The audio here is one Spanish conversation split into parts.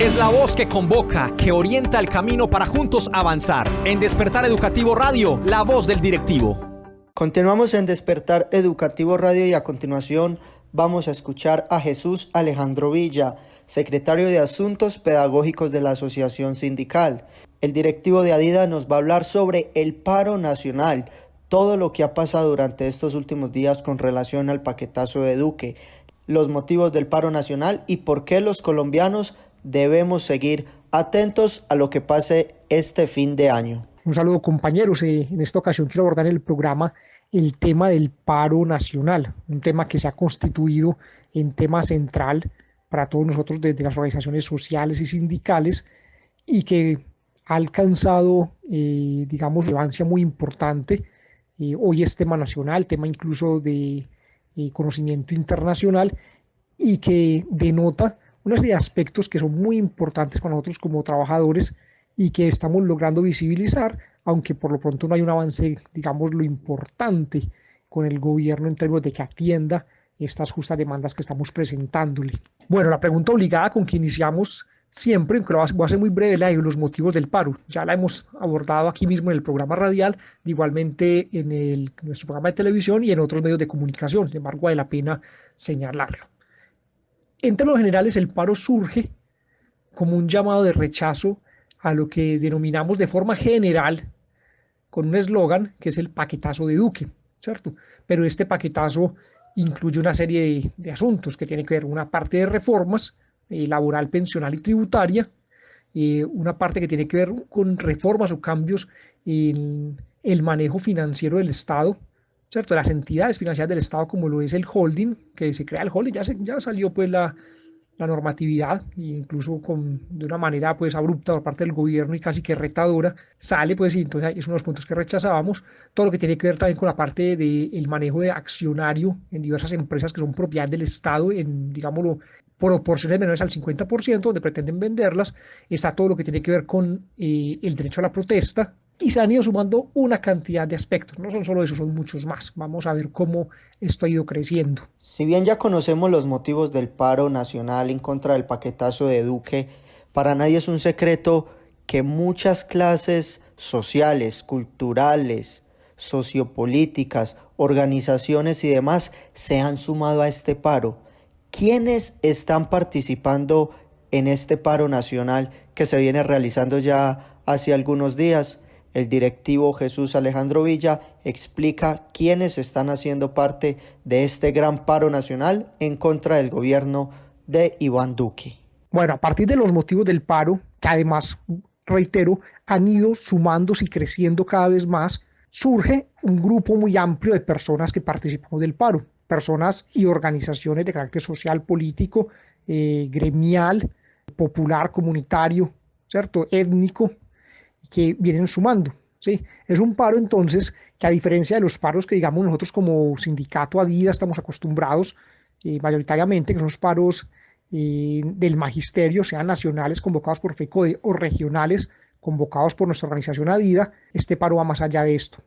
Es la voz que convoca, que orienta el camino para juntos avanzar. En Despertar Educativo Radio, la voz del directivo. Continuamos en Despertar Educativo Radio y a continuación vamos a escuchar a Jesús Alejandro Villa, secretario de Asuntos Pedagógicos de la Asociación Sindical. El directivo de ADIDA nos va a hablar sobre el paro nacional, todo lo que ha pasado durante estos últimos días con relación al paquetazo de Duque, los motivos del paro nacional y por qué los colombianos debemos seguir atentos a lo que pase este fin de año. Un saludo, compañeros. En esta ocasión quiero abordar en el programa el tema del paro nacional, un tema que se ha constituido en tema central para todos nosotros desde las organizaciones sociales y sindicales y que ha alcanzado, relevancia muy importante. Hoy es tema nacional, tema incluso de conocimiento internacional y que denota una serie de aspectos que son muy importantes para nosotros como trabajadores y que estamos logrando visibilizar, aunque por lo pronto no hay un avance, lo importante con el gobierno en términos de que atienda estas justas demandas que estamos presentándole. Bueno, la pregunta obligada con que iniciamos siempre, que voy a ser muy breve, la de los motivos del paro. Ya la hemos abordado aquí mismo en el programa radial, igualmente en nuestro programa de televisión y en otros medios de comunicación. Sin embargo, vale la pena señalarlo. En términos generales, el paro surge como un llamado de rechazo a lo que denominamos de forma general, con un eslogan que es el paquetazo de Duque, ¿cierto? Pero este paquetazo incluye una serie de asuntos que tienen que ver una parte de reformas laboral, pensional y tributaria, una parte que tiene que ver con reformas o cambios en el manejo financiero del Estado, ¿cierto? Las entidades financieras del Estado, como lo es el holding, que se crea el holding, ya salió pues la normatividad, incluso de una manera pues abrupta por parte del gobierno y casi que retadora, sale pues, y entonces es uno de los puntos que rechazábamos. Todo lo que tiene que ver también con la parte del manejo de accionario en diversas empresas que son propiedad del Estado, en, digámoslo, proporciones menores al 50%, donde pretenden venderlas. Está todo lo que tiene que ver con el derecho a la protesta, y se han ido sumando una cantidad de aspectos. No son solo esos, son muchos más. Vamos a ver cómo esto ha ido creciendo. Si bien ya conocemos los motivos del paro nacional en contra del paquetazo de Duque, para nadie es un secreto que muchas clases sociales, culturales, sociopolíticas, organizaciones y demás se han sumado a este paro. ¿Quiénes están participando en este paro nacional que se viene realizando ya hace algunos días? El directivo Jesús Alejandro Villa explica quiénes están haciendo parte de este gran paro nacional en contra del gobierno de Iván Duque. Bueno, a partir de los motivos del paro, que además, reitero, han ido sumándose y creciendo cada vez más, surge un grupo muy amplio de personas que participamos del paro, personas y organizaciones de carácter social, político, gremial, popular, comunitario, ¿cierto?, étnico, que vienen sumando, ¿sí? Es un paro entonces que, a diferencia de los paros que digamos nosotros como sindicato ADIDA estamos acostumbrados mayoritariamente, que son los paros del magisterio, sean nacionales convocados por FECODE o regionales convocados por nuestra organización ADIDA, este paro va más allá de esto.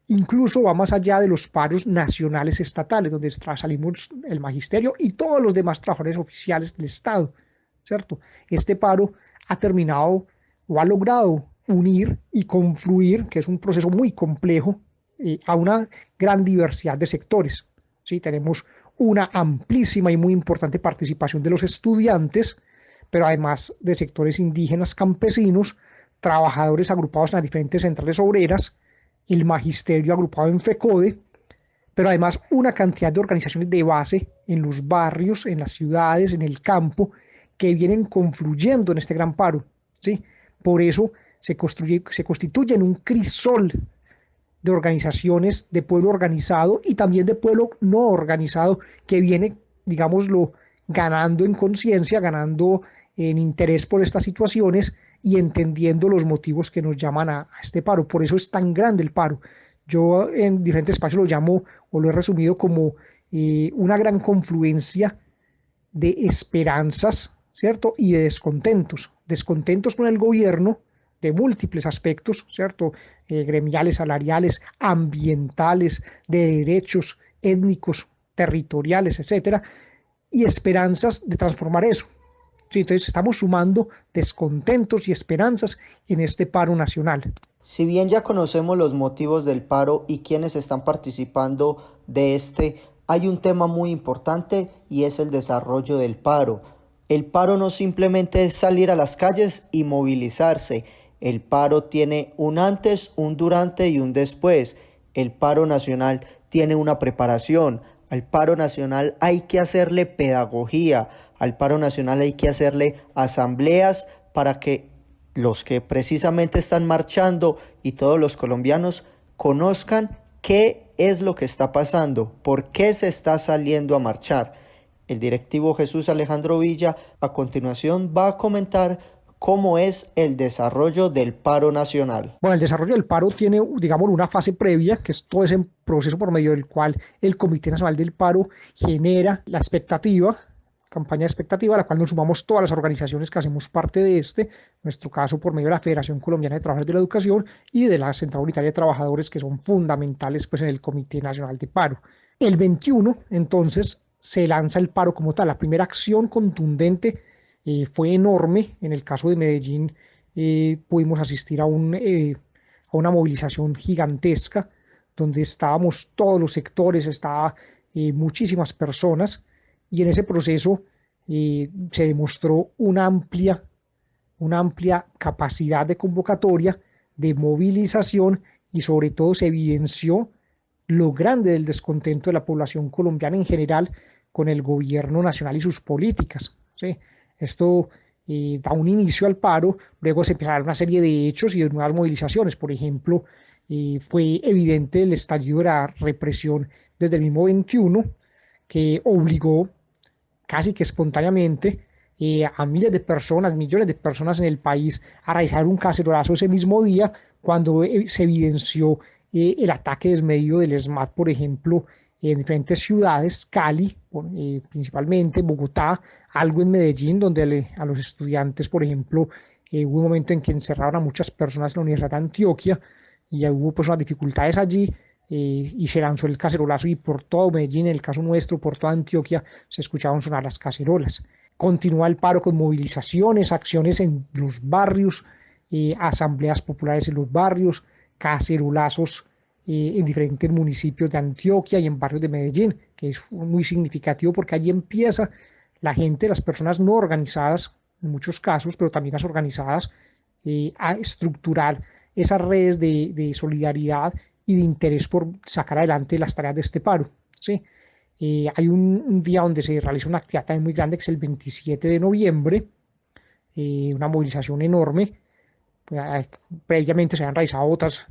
Incluso va más allá de los paros nacionales estatales, donde salimos el magisterio y todos los demás trabajadores oficiales del Estado, ¿cierto? Este paro ha terminado o ha logrado unir y confluir, que es un proceso muy complejo, a una gran diversidad de sectores, ¿sí? Tenemos una amplísima y muy importante participación de los estudiantes, pero además de sectores indígenas, campesinos, trabajadores agrupados en las diferentes centrales obreras, el magisterio agrupado en FECODE, pero además una cantidad de organizaciones de base en los barrios, en las ciudades, en el campo, que vienen confluyendo en este gran paro, ¿sí? Por eso se constituye en un crisol de organizaciones de pueblo organizado y también de pueblo no organizado que viene, digámoslo, ganando en conciencia, ganando en interés por estas situaciones y entendiendo los motivos que nos llaman a este paro. Por eso es tan grande el paro. Yo en diferentes espacios lo llamo o lo he resumido como una gran confluencia de esperanzas, ¿cierto? Y de descontentos. Descontentos con el gobierno de múltiples aspectos, ¿cierto? Gremiales, salariales, ambientales, de derechos étnicos, territoriales, etcétera, y esperanzas de transformar eso, Sí, entonces estamos sumando descontentos y esperanzas en este paro nacional. Si bien ya conocemos los motivos del paro y quienes están participando de este, hay un tema muy importante y es el desarrollo del paro. El paro no simplemente es salir a las calles y movilizarse. El paro tiene un antes, un durante y un después. El paro nacional tiene una preparación. Al paro nacional hay que hacerle pedagogía. Al paro nacional hay que hacerle asambleas para que los que precisamente están marchando y todos los colombianos conozcan qué es lo que está pasando, por qué se está saliendo a marchar. El directivo Jesús Alejandro Villa a continuación va a comentar cómo es el desarrollo del paro nacional. Bueno, el desarrollo del paro tiene, digamos, una fase previa, que es todo ese proceso por medio del cual el Comité Nacional del Paro genera la expectativa, campaña de expectativa, a la cual nos sumamos todas las organizaciones que hacemos parte de en nuestro caso por medio de la Federación Colombiana de Trabajadores de la Educación y de la Central Unitaria de Trabajadores, que son fundamentales pues, en el Comité Nacional de Paro. El 21, entonces, se lanza el paro como tal. La primera acción contundente fue enorme. En el caso de Medellín pudimos asistir a una movilización gigantesca donde estábamos todos los sectores, estaba muchísimas personas, y en ese proceso se demostró una amplia capacidad de convocatoria, de movilización, y sobre todo se evidenció lo grande del descontento de la población colombiana en general con el gobierno nacional y sus políticas, ¿sí? Esto da un inicio al paro, luego se empezaron una serie de hechos y de nuevas movilizaciones. Por ejemplo, fue evidente el estallido de la represión desde el mismo 21, que obligó casi que espontáneamente a miles de personas, millones de personas en el país a realizar un cacerolazo ese mismo día, cuando se evidenció el ataque desmedido del ESMAD, por ejemplo, en diferentes ciudades, Cali principalmente, Bogotá, algo en Medellín, donde a los estudiantes, por ejemplo, hubo un momento en que encerraron a muchas personas en la Universidad de Antioquia y hubo pues unas dificultades allí, y se lanzó el cacerolazo, y por todo Medellín, en el caso nuestro, por toda Antioquia, se escuchaban sonar las cacerolas. Continúa el paro con movilizaciones, acciones en los barrios, asambleas populares en los barrios, cacerolazos en diferentes municipios de Antioquia y en barrios de Medellín, que es muy significativo porque allí empieza la gente, las personas no organizadas, en muchos casos, pero también las organizadas, a estructurar esas redes de solidaridad y de interés por sacar adelante las tareas de este paro, ¿sí? Hay un día donde se realiza una actividad también muy grande, que es el 27 de noviembre, una movilización enorme. Previamente se han realizado otras,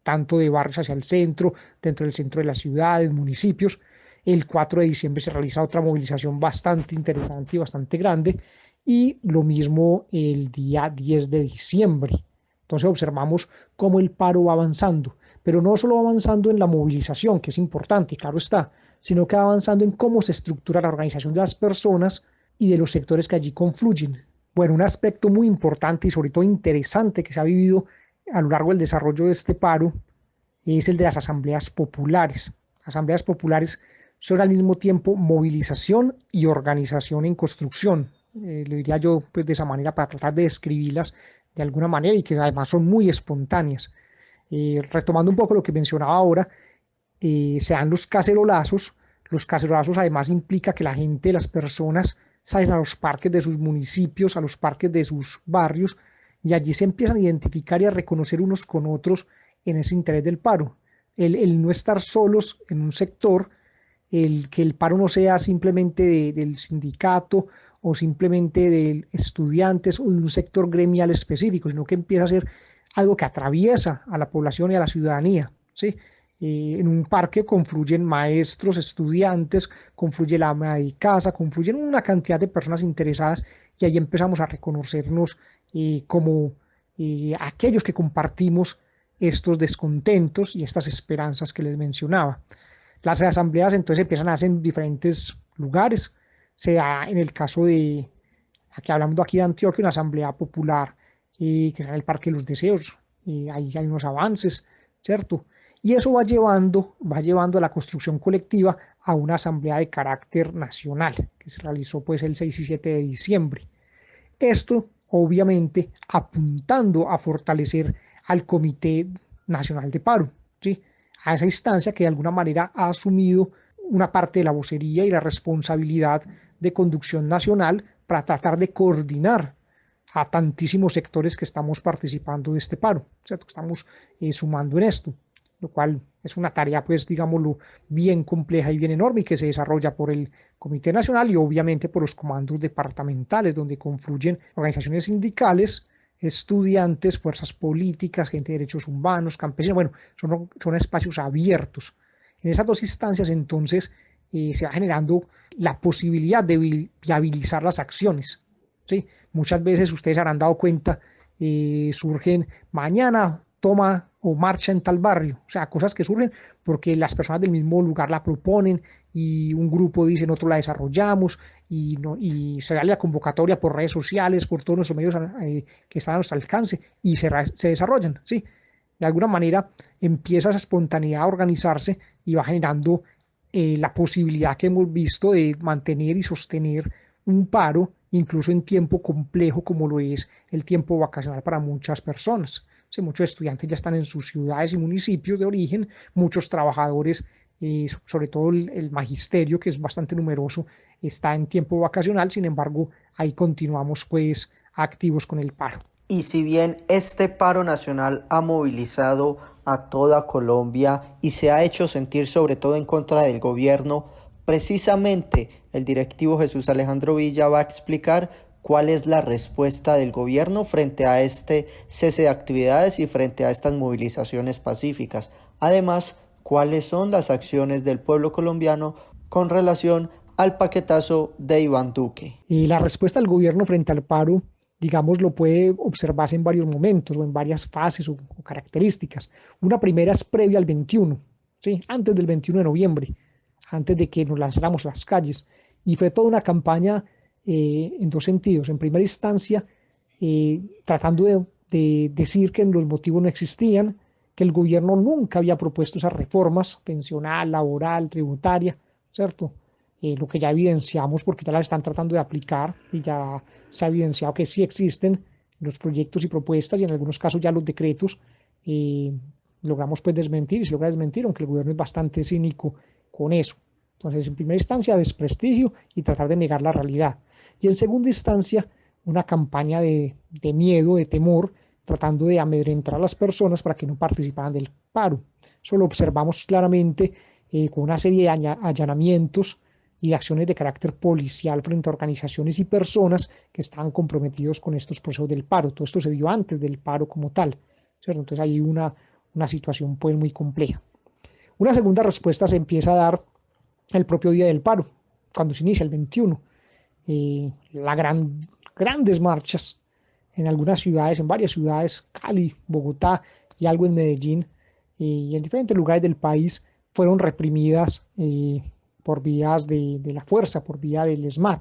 tanto de barrios hacia el centro, dentro del centro de las ciudades, municipios. El 4 de diciembre se realiza otra movilización bastante interesante y bastante grande, y lo mismo el día 10 de diciembre. Entonces observamos cómo el paro va avanzando, pero no solo va avanzando en la movilización, que es importante, claro está, sino que va avanzando en cómo se estructura la organización de las personas y de los sectores que allí confluyen. Bueno, un aspecto muy importante y sobre todo interesante que se ha vivido a lo largo del desarrollo de este paro es el de las asambleas populares. Asambleas populares son al mismo tiempo movilización y organización en construcción. Lo diría yo pues, de esa manera, para tratar de describirlas de alguna manera, y que además son muy espontáneas. Retomando un poco lo que mencionaba ahora, se dan los cacerolazos. Los cacerolazos además implica que la gente, las personas, salen a los parques de sus municipios, a los parques de sus barrios, y allí se empiezan a identificar y a reconocer unos con otros en ese interés del paro. El no estar solos en un sector, el que el paro no sea simplemente del sindicato o simplemente de estudiantes o de un sector gremial específico, sino que empieza a ser algo que atraviesa a la población y a la ciudadanía, ¿sí? En un parque confluyen maestros, estudiantes, confluye la ama de casa, confluyen una cantidad de personas interesadas, y ahí empezamos a reconocernos como aquellos que compartimos estos descontentos y estas esperanzas que les mencionaba. Las asambleas entonces empiezan a hacer en diferentes lugares. Se da en el caso de, aquí hablando aquí de Antioquia, una asamblea popular que está en el Parque de los Deseos, ahí hay unos avances, ¿cierto? Y eso va llevando a la construcción colectiva a una asamblea de carácter nacional, que se realizó pues el 6 y 7 de diciembre. Esto, obviamente, apuntando a fortalecer al Comité Nacional de Paro, ¿sí? A esa instancia que de alguna manera ha asumido una parte de la vocería y la responsabilidad de conducción nacional para tratar de coordinar a tantísimos sectores que estamos participando de este paro, ¿cierto? Estamos sumando en esto, lo cual es una tarea, pues, digámoslo, bien compleja y bien enorme y que se desarrolla por el Comité Nacional y obviamente por los comandos departamentales, donde confluyen organizaciones sindicales, estudiantes, fuerzas políticas, gente de derechos humanos, campesinos, bueno, son espacios abiertos. En esas dos instancias, entonces, se va generando la posibilidad de viabilizar las acciones, ¿sí? Muchas veces ustedes habrán dado cuenta, surgen mañana, toma o marcha en tal barrio, o sea, cosas que surgen porque las personas del mismo lugar la proponen y un grupo dice nosotros la desarrollamos y se da la convocatoria por redes sociales, por todos nuestros medios que están a nuestro alcance y se desarrollan, ¿sí? De alguna manera empieza esa espontaneidad a organizarse y va generando la posibilidad que hemos visto de mantener y sostener un paro, incluso en tiempo complejo como lo es el tiempo vacacional para muchas personas. Sí, muchos estudiantes ya están en sus ciudades y municipios de origen, muchos trabajadores, sobre todo el magisterio, que es bastante numeroso, está en tiempo vacacional, sin embargo, ahí continuamos pues activos con el paro. Y si bien este paro nacional ha movilizado a toda Colombia y se ha hecho sentir sobre todo en contra del gobierno, precisamente el directivo Jesús Alejandro Villa va a explicar cuál es la respuesta del gobierno frente a este cese de actividades y frente a estas movilizaciones pacíficas. Además, cuáles son las acciones del pueblo colombiano con relación al paquetazo de Iván Duque. Y la respuesta del gobierno frente al paro, digamos, lo puede observarse en varios momentos o en varias fases o características. Una primera es previa al 21, ¿sí? Antes del 21 de noviembre, antes de que nos lanzáramos a las calles. Y fue toda una campaña en dos sentidos. En primera instancia, tratando de decir que los motivos no existían, que el gobierno nunca había propuesto esas reformas, pensional, laboral, tributaria, ¿cierto? Lo que ya evidenciamos porque ya las están tratando de aplicar y ya se ha evidenciado que sí existen los proyectos y propuestas y en algunos casos ya los decretos logramos pues desmentir y se logra desmentir, aunque el gobierno es bastante cínico con eso. Entonces, en primera instancia, desprestigio y tratar de negar la realidad. Y en segunda instancia, una campaña de miedo, de temor, tratando de amedrentar a las personas para que no participaran del paro. Eso lo observamos claramente con una serie de allanamientos y de acciones de carácter policial frente a organizaciones y personas que estaban comprometidos con estos procesos del paro. Todo esto se dio antes del paro como tal, ¿cierto? Entonces hay una situación pues muy compleja. Una segunda respuesta se empieza a dar el propio día del paro, cuando se inicia el 21. Grandes marchas en algunas ciudades, en varias ciudades, Cali, Bogotá y algo en Medellín y en diferentes lugares del país fueron reprimidas por vías de la fuerza, por vía del ESMAD,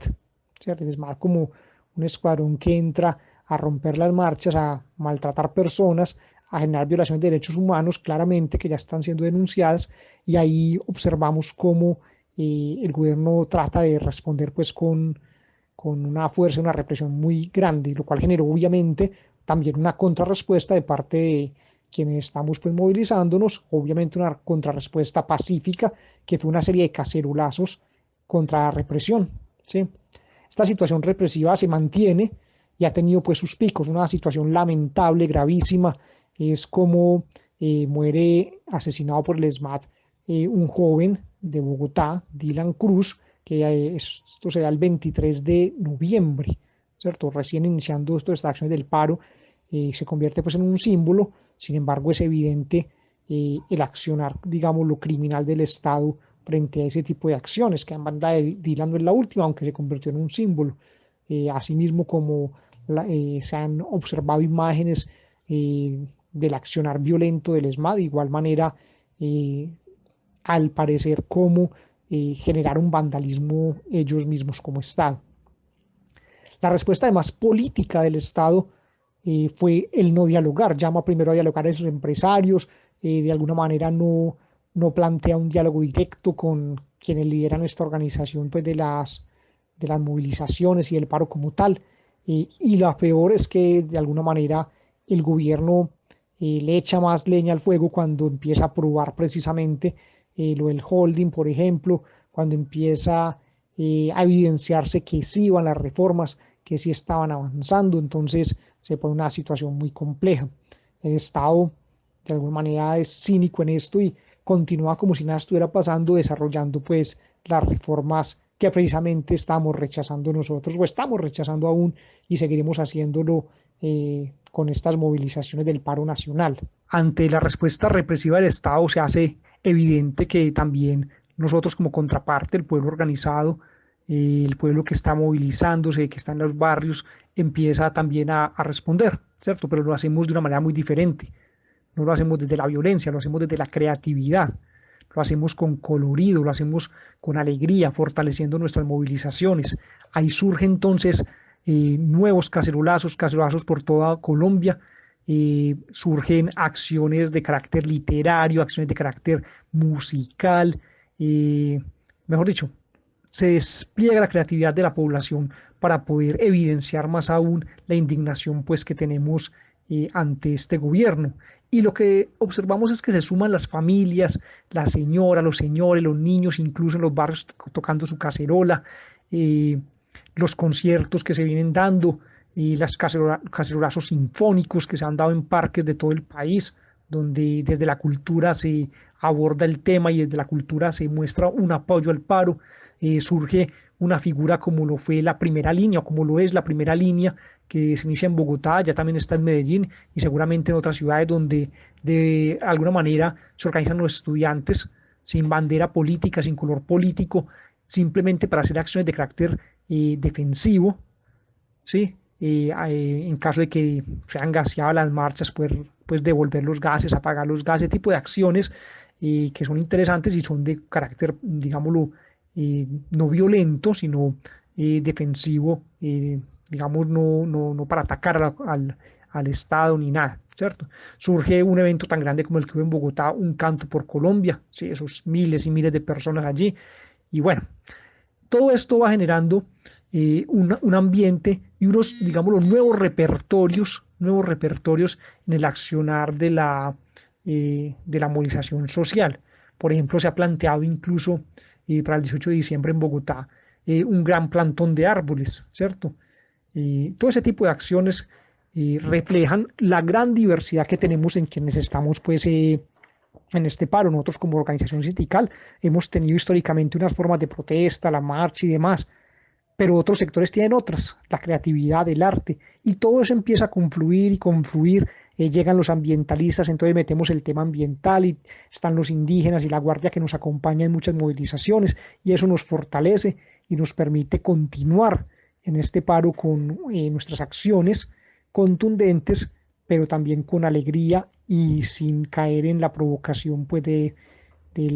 ¿cierto? El ESMAD como un escuadrón que entra a romper las marchas, a maltratar personas, a generar violaciones de derechos humanos, claramente que ya están siendo denunciadas, y ahí observamos cómo el gobierno trata de responder pues con una fuerza, una represión muy grande, lo cual generó obviamente también una contrarrespuesta de parte de quienes estamos pues movilizándonos, obviamente una contrarrespuesta pacífica, que fue una serie de cacerolazos contra la represión, ¿sí? Esta situación represiva se mantiene y ha tenido pues sus picos, una situación lamentable, gravísima, es como muere asesinado por el ESMAD un joven de Bogotá, Dylan Cruz, que esto se da el 23 de noviembre, ¿cierto? Recién iniciando estas acciones del paro, se convierte pues en un símbolo. Sin embargo, es evidente el accionar, digamos, lo criminal del Estado frente a ese tipo de acciones, que la de Dylan no es la última, aunque se convirtió en un símbolo. Asimismo, como se han observado imágenes del accionar violento del ESMAD, de igual manera, al parecer, como generar un vandalismo ellos mismos como Estado. La respuesta además política del Estado fue el no dialogar, llama primero a dialogar a esos empresarios, de alguna manera no plantea un diálogo directo con quienes lideran esta organización pues, de las movilizaciones y del paro como tal. Y la peor es que de alguna manera el gobierno le echa más leña al fuego cuando empieza a aprobar precisamente lo del holding, por ejemplo, cuando empieza a evidenciarse que sí iban las reformas, que sí estaban avanzando, entonces se pone una situación muy compleja. El Estado de alguna manera es cínico en esto y continúa como si nada estuviera pasando, desarrollando pues las reformas que precisamente estamos rechazando nosotros o estamos rechazando aún y seguiremos haciéndolo con estas movilizaciones del paro nacional. Ante la respuesta represiva del Estado se hace evidente que también nosotros como contraparte, el pueblo organizado, el pueblo que está movilizándose, que está en los barrios, empieza también a responder, ¿cierto? Pero lo hacemos de una manera muy diferente. No lo hacemos desde la violencia, lo hacemos desde la creatividad, lo hacemos con colorido, lo hacemos con alegría, fortaleciendo nuestras movilizaciones. Ahí surgen entonces nuevos cacerolazos por toda Colombia, surgen acciones de carácter literario, acciones de carácter musical, mejor dicho, se despliega la creatividad de la población para poder evidenciar más aún la indignación pues, que tenemos ante este gobierno. Y lo que observamos es que se suman las familias, la señora, los señores, los niños, incluso en los barrios tocando su cacerola, los conciertos que se vienen dando, y los cacerolazos sinfónicos que se han dado en parques de todo el país, donde desde la cultura se aborda el tema y desde la cultura se muestra un apoyo al paro. Surge una figura como lo fue la primera línea, o como lo es la primera línea, que se inicia en Bogotá, ya también está en Medellín y seguramente en otras ciudades donde de alguna manera se organizan los estudiantes sin bandera política, sin color político, simplemente para hacer acciones de carácter defensivo, ¿sí? En caso de que sean gaseadas las marchas, pues devolver los gases, apagar los gases, tipo de acciones que son interesantes y son de carácter, digámoslo, no violento, sino defensivo, digamos, no para atacar al Estado ni nada, ¿cierto? Surge un evento tan grande como el que hubo en Bogotá, un canto por Colombia, ¿sí? Esos miles y miles de personas allí, y bueno, todo esto va generando un ambiente y unos, digamos, los nuevos repertorios en el accionar de la movilización social. Por ejemplo, se ha planteado incluso para el 18 de diciembre en Bogotá un gran plantón de árboles, ¿cierto? Todo ese tipo de acciones reflejan la gran diversidad que tenemos en quienes estamos pues, en este paro. Nosotros como organización sindical hemos tenido históricamente unas formas de protesta, la marcha y demás, pero otros sectores tienen otras, la creatividad, el arte, y todo eso empieza a confluir y confluir. Llegan los ambientalistas, entonces metemos el tema ambiental y están los indígenas y la guardia que nos acompaña en muchas movilizaciones y eso nos fortalece y nos permite continuar en este paro con nuestras acciones contundentes, pero también con alegría y sin caer en la provocación pues, del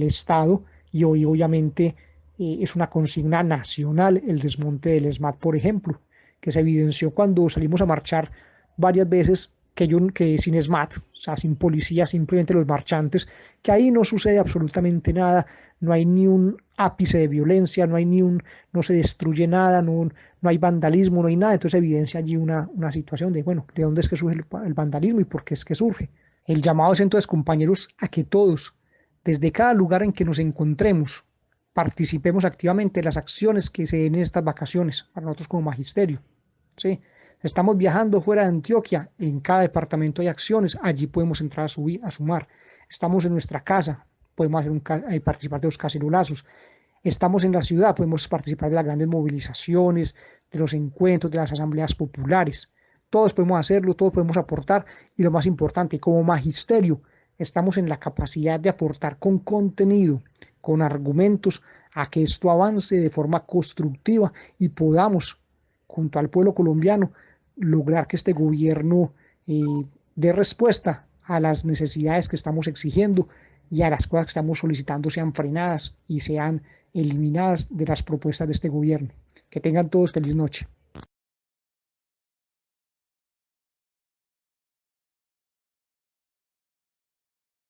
Estado. Y hoy obviamente es una consigna nacional el desmonte del ESMAD, por ejemplo, que se evidenció cuando salimos a marchar varias veces que sin ESMAD, o sea, sin policía, simplemente los marchantes, que ahí no sucede absolutamente nada, no hay ni un ápice de violencia, no se destruye nada, no hay vandalismo, no hay nada, entonces evidencia allí una situación de, bueno, ¿de dónde es que surge el vandalismo y por qué es que surge? El llamado es entonces, compañeros, a que todos, desde cada lugar en que nos encontremos, participemos activamente en las acciones que se den en estas vacaciones, para nosotros como magisterio, ¿sí? Estamos viajando fuera de Antioquia, en cada departamento hay acciones, allí podemos entrar a sumar. Estamos en nuestra casa, podemos participar de los cacerolazos. Estamos en la ciudad, podemos participar de las grandes movilizaciones, de los encuentros, de las asambleas populares. Todos podemos hacerlo, todos podemos aportar y lo más importante, como magisterio, estamos en la capacidad de aportar con contenido, con argumentos, a que esto avance de forma constructiva y podamos, junto al pueblo colombiano, lograr que este gobierno dé respuesta a las necesidades que estamos exigiendo y a las cosas que estamos solicitando sean frenadas y sean eliminadas de las propuestas de este gobierno. Que tengan todos feliz noche.